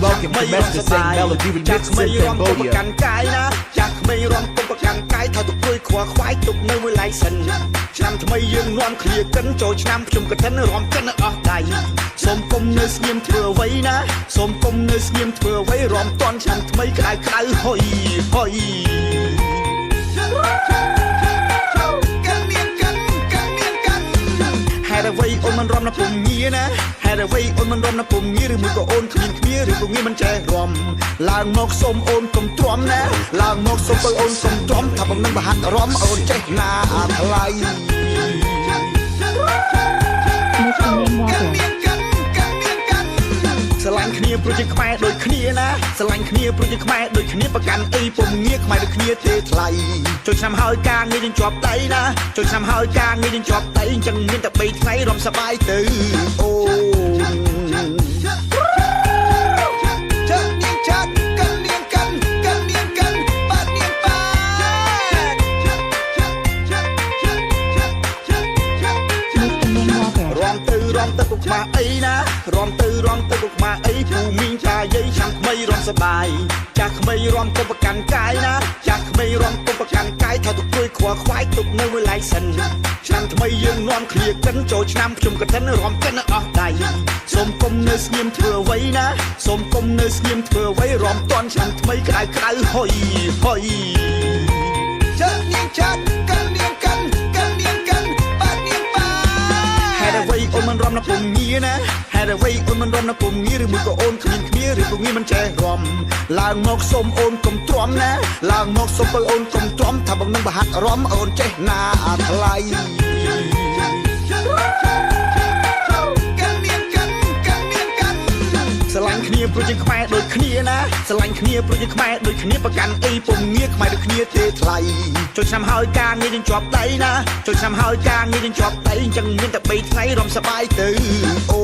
Welcome to Master Sing Melody Remix in Cambodia. ចាស់ក្មេងរំទុំប្រកាន់កាយថាទុកព្រួយខ្វល់ខ្វាយទុកនៅមួយឡៃសិនឆ្នាំថ្មីយើងនាំគ្នាកិនចូលឆ្នាំខ្ញុំកឋិនរំកិនអស់ដៃសូមគុំនៅស្ងៀមធ្វើអ្វីណាសូមគុំនៅស្ងៀមធ្វើអ្វីរំតន់ឆ្នាំថ្មីក្តៅក្តៅហុយហុយហេតុអ្វីអូនមិនរំណាពុំងារណាហេតុអ្វីអូនមិនរំណាពុំងារឬមួយក៏អូនគ្មានគ្នាឬក៏ងារមិនចេះរំឡើងមកសូមអូនកុំទ្រាំណាឡើងមកសូមបើអូនកុំទ្រាំថាបំនឹងបហាត់រំអូនចេះណាថ្លៃស្រឡាញ់គ្នាប្រជាខ្មែរដូចគ្នាណាស្រឡាញ់គ្នាប្រជាខ្មែរដូចគ្នាប្រកាន់អីពុំងារខ្មែរដូចគ្នាទេថ្លៃចូលឆ្នាំហើយការងារយើងជាប់ដៃណាចូលឆ្នាំហើយការងារយើងជាប់ដៃអញ្ចឹងមានតែ3ថ្ងៃរំសប្បាយទៅអូរំទៅគុកម៉ាអីណារំទៅគុកម៉ាអីពូមីងចាយាយចាំថ្មីរំសបាយចាស់ក្មេងរំទៅប្រកាន់កាយណាចាស់ក្មេងរំទៅប្រកាន់កាយថាទុកព្រួយខ្វល់ខ្វាយទុកនៅមួយឡៃសិនឆ្នាំថ្មីយើងនាំគ្នាកិនចូលឆ្នាំខ្ញុំកឋិនរំកិនអស់ដៃសូមគុំនៅស្ងៀមធ្វើអ្វីណាសូមគុំនៅស្ងៀមធ្វើអ្វីរំតន់ឆ្នាំថ្មីក្តៅក្តៅហុយហុយចាស់នាងចាស់កិននាងកិនបាត់នាងបាហេតុអ្វីអូនមិនរំណាពុំងារណាហេតុអ្វីអូនមិនរំណាពុំងារឬមួយក៏អូនគ្មានគ្នាឬក៏ងារមិនចេះរំឡើងមកសូមអូនកុំទ្រាំណាឡើងមកសូមបើអូនកុំទ្រាំថាបំនឹងបហាត់រំអូនចេះណាថ្លៃស្រឡាញ់គ្នាប្រជាខ្មែរដូចគ្នាណាស្រឡាញ់គ្នាប្រជាខ្មែរដូចគ្នាប្រកាន់អីពុំងារខ្មែរដូចគ្នាទេថ្លៃចូលឆ្នាំហើយការងារយើងជាប់ដៃណាចូលឆ្នាំហើយការងារយើងជាប់ដៃអញ្ចឹងមានតែ3ថ្ងៃរំសប្បាយទៅអូ